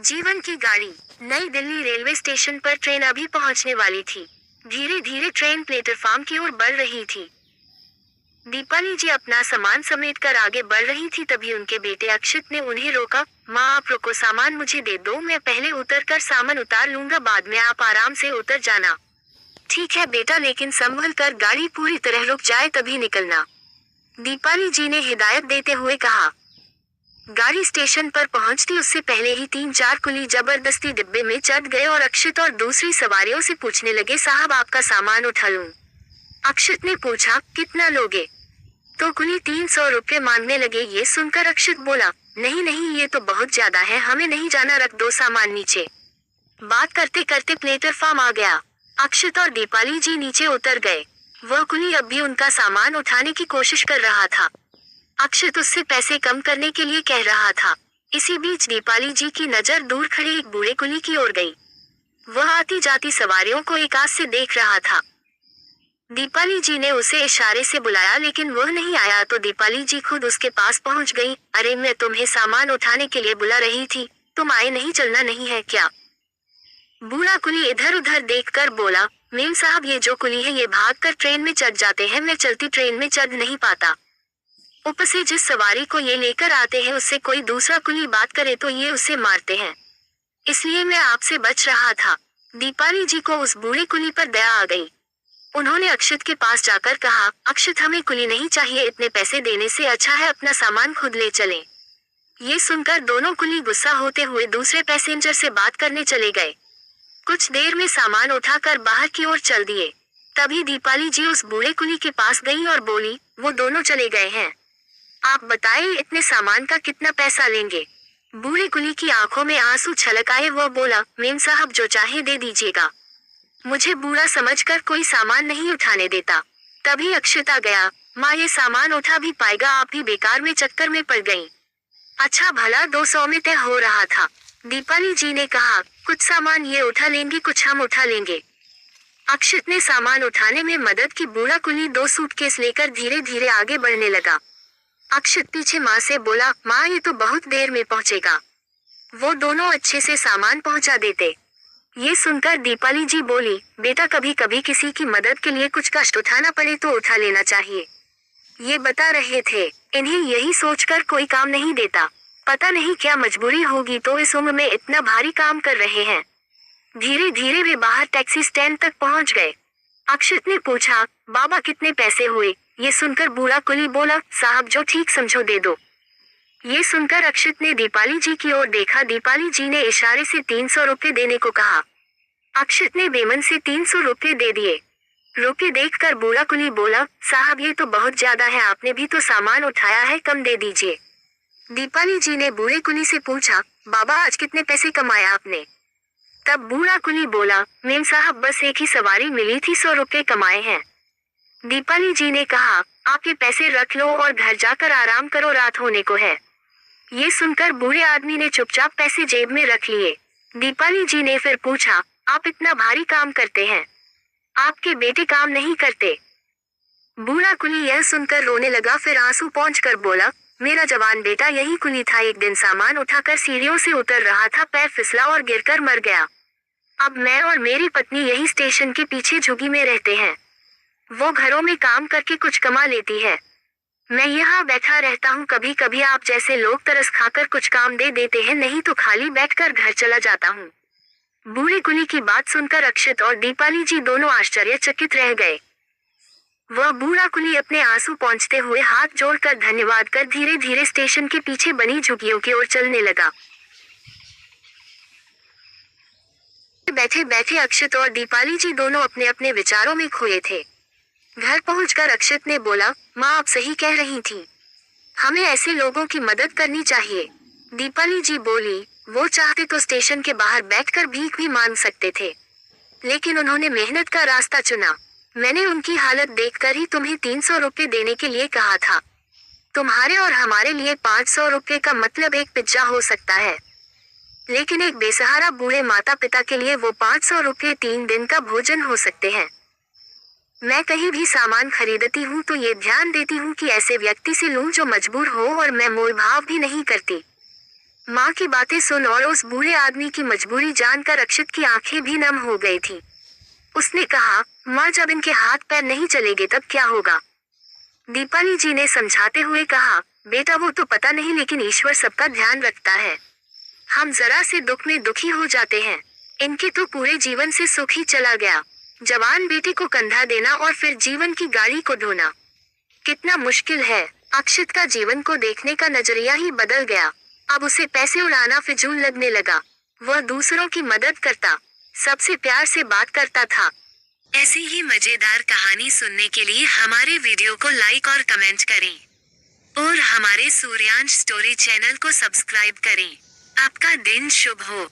जीवन की गाड़ी। नई दिल्ली रेलवे स्टेशन पर ट्रेन अभी पहुंचने वाली थी। धीरे धीरे ट्रेन प्लेटफॉर्म की ओर बढ़ रही थी। दीपाली जी अपना सामान समेट कर आगे बढ़ रही थी, तभी उनके बेटे अक्षित ने उन्हें रोका। माँ आप रुको, सामान मुझे दे दो, मैं पहले उतर कर सामान उतार लूंगा, बाद में आप आराम से उतर जाना। ठीक है बेटा, लेकिन संभल कर, गाड़ी पूरी तरह रुक जाए तभी निकलना, दीपाली जी ने हिदायत देते हुए कहा। गाड़ी स्टेशन पर पहुंचती उससे पहले ही 3-4 कुली जबरदस्ती डिब्बे में चढ़ गए और अक्षित और दूसरी सवारियों से पूछने लगे, साहब आपका सामान उठा लूं? अक्षित ने पूछा, कितना लोगे? तो कुली 300 रुपये मांगने लगे। ये सुनकर अक्षित बोला, नहीं नहीं, ये तो बहुत ज्यादा है, हमें नहीं जाना, रख दो सामान नीचे। बात करते करते प्लेटफॉर्म आ गया। अक्षित और दीपाली जी नीचे उतर गए। वह कुली अब भी उनका सामान उठाने की कोशिश कर रहा था। अक्षित उससे पैसे कम करने के लिए कह रहा था। इसी बीच दीपाली जी की नजर दूर खड़े एक बूढ़े कुली की ओर गई। वह आती जाती सवारियों को एकांत से देख रहा था। दीपाली जी ने उसे इशारे से बुलाया, लेकिन वह नहीं आया तो दीपाली जी खुद उसके पास पहुंच गई। अरे मैं तुम्हें सामान उठाने के लिए बुला रही थी, तुम आए नहीं, चलना नहीं है क्या? बूढ़ा कुली इधर उधर देखकर बोला, मेम साहब ये जो कुली है ये भागकर ट्रेन में चढ़ जाते हैं, मैं चलती ट्रेन में चढ़ नहीं पाता। ऊपर से जिस सवारी को ये लेकर आते हैं उससे कोई दूसरा कुली बात करे तो ये उसे मारते हैं, इसलिए मैं आपसे बच रहा था। दीपाली जी को उस बूढ़े कुली पर दया आ गई। उन्होंने अक्षित के पास जाकर कहा, अक्षित हमें कुली नहीं चाहिए, इतने पैसे देने से अच्छा है अपना सामान खुद ले चलें। ये सुनकर दोनों कुली गुस्सा होते हुए दूसरे पैसेंजर से बात करने चले गए। कुछ देर में सामान उठाकर बाहर की ओर चल दिए। तभी दीपाली जी उस बूढ़े कुली के पास गई और बोली, वो दोनों चले गए हैं, आप बताइए इतने सामान का कितना पैसा लेंगे? बूढ़े कुली की आंखों में आंसू छलक आए। वह बोला, मेम साहब जो चाहे दे दीजिएगा, मुझे बूढ़ा समझकर कोई सामान नहीं उठाने देता। तभी अक्षित आ गया। माँ ये सामान उठा भी पाएगा? आप भी बेकार में चक्कर में पड़ गईं। अच्छा भला 200 में तय हो रहा था। दीपाली जी ने कहा, कुछ सामान ये उठा लेंगे, कुछ हम उठा लेंगे। अक्षित ने सामान उठाने में मदद की। बूढ़ा कुली 2 सूटकेस लेकर धीरे धीरे आगे बढ़ने लगा। अक्षित पीछे माँ से बोला, माँ ये तो बहुत देर में पहुँचेगा। वो दोनों अच्छे से सामान पहुँचा देते। ये सुनकर दीपाली जी बोली, बेटा कभी कभी किसी की मदद के लिए कुछ कष्ट उठाना पड़े तो उठा लेना चाहिए। ये बता रहे थे, इन्हें यही सोचकर कोई काम नहीं देता, पता नहीं क्या मजबूरी होगी तो इस उम्र में इतना भारी काम कर रहे हैं। धीरे धीरे वे बाहर टैक्सी स्टैंड तक पहुंच गए। अक्षित ने पूछा, बाबा कितने पैसे हुए? ये सुनकर बूढ़ा कुली बोला, साहब जो ठीक समझो दे दो। ये सुनकर अक्षित ने दीपाली जी की ओर देखा। दीपाली जी ने इशारे से 300 रुपये देने को कहा। अक्षित ने बेमन से 300 रुपये दे दिए। रुपये देखकर बूढ़ा कुली बोला, साहब ये तो बहुत ज्यादा है, आपने भी तो सामान उठाया है, कम दे दीजिए। दीपाली जी ने बूढ़े कुली से पूछा, बाबा आज कितने पैसे कमाए आपने? तब बूढ़ा कुली बोला, मेम साहब बस एक ही सवारी मिली थी, 100 रुपये कमाए हैं। दीपाली जी ने कहा, आप ये पैसे रख लो और घर जाकर आराम करो, रात होने को है। ये सुनकर बूढ़े आदमी ने चुपचाप पैसे जेब में रख लिए। दीपाली जी ने फिर पूछा, आप इतना भारी काम करते हैं, आपके बेटे काम नहीं करते? बूढ़ा कुली यह सुनकर रोने लगा, फिर आंसू पोंछकर बोला, मेरा जवान बेटा यही कुली था, एक दिन सामान उठाकर सीढ़ियों से उतर रहा था, पैर फिसला और गिरकर मर गया। अब मैं और मेरी पत्नी यही स्टेशन के पीछे झुग्गी में रहते हैं। वो घरों में काम करके कुछ कमा लेती है, मैं यहाँ बैठा रहता हूँ। कभी कभी आप जैसे लोग तरस खाकर कुछ काम दे देते हैं, नहीं तो खाली बैठकर घर चला जाता हूँ। बूढ़े कुली की बात सुनकर अक्षित और दीपाली जी दोनों आश्चर्यचकित रह गए। वह बूढ़ा कुली अपने आंसू पोंछते हुए हाथ जोड़कर धन्यवाद कर धीरे धीरे स्टेशन के पीछे बनी झुग्गियों की ओर चलने लगा। बैठे बैठे अक्षित और दीपाली जी दोनों अपने अपने विचारों में खोए थे। घर पहुंचकर अक्षित ने बोला, माँ आप सही कह रही थी, हमें ऐसे लोगों की मदद करनी चाहिए। दीपाली जी बोली, वो चाहते तो स्टेशन के बाहर बैठकर भीख भी मांग सकते थे, लेकिन उन्होंने मेहनत का रास्ता चुना। मैंने उनकी हालत देखकर ही तुम्हें 300 रुपये देने के लिए कहा था। तुम्हारे और हमारे लिए 500 रुपये का मतलब एक पिज्जा हो सकता है, लेकिन एक बेसहारा बूढ़े माता पिता के लिए वो 500 रुपये 3 दिन का भोजन हो सकते हैं। मैं कहीं भी सामान खरीदती हूँ तो ये ध्यान देती हूँ कि ऐसे व्यक्ति से लूँ जो मजबूर हो, और मैं मोल भाव भी नहीं करती। माँ की बातें सुन और उस बूढ़े आदमी की मजबूरी जानकर अक्षत की आंखें भी नम हो गई थी। उसने कहा, माँ जब इनके हाथ पैर नहीं चलेंगे तब क्या होगा? दीपाली जी ने समझाते हुए कहा, बेटा वो तो पता नहीं लेकिन ईश्वर सबका ध्यान रखता है। हम जरा से दुख में दुखी हो जाते हैं। इनके तो पूरे जीवन से सुख ही चला गया। जवान बेटे को कंधा देना और फिर जीवन की गाड़ी को ढोना कितना मुश्किल है। अक्षत का जीवन को देखने का नजरिया ही बदल गया। अब उसे पैसे उड़ाना फिजूल लगने लगा। वह दूसरों की मदद करता, सबसे प्यार से बात करता था। ऐसी ही मजेदार कहानी सुनने के लिए हमारे वीडियो को लाइक और कमेंट करें और हमारे सूर्यांश स्टोरी चैनल को सब्सक्राइब करें। आपका दिन शुभ हो।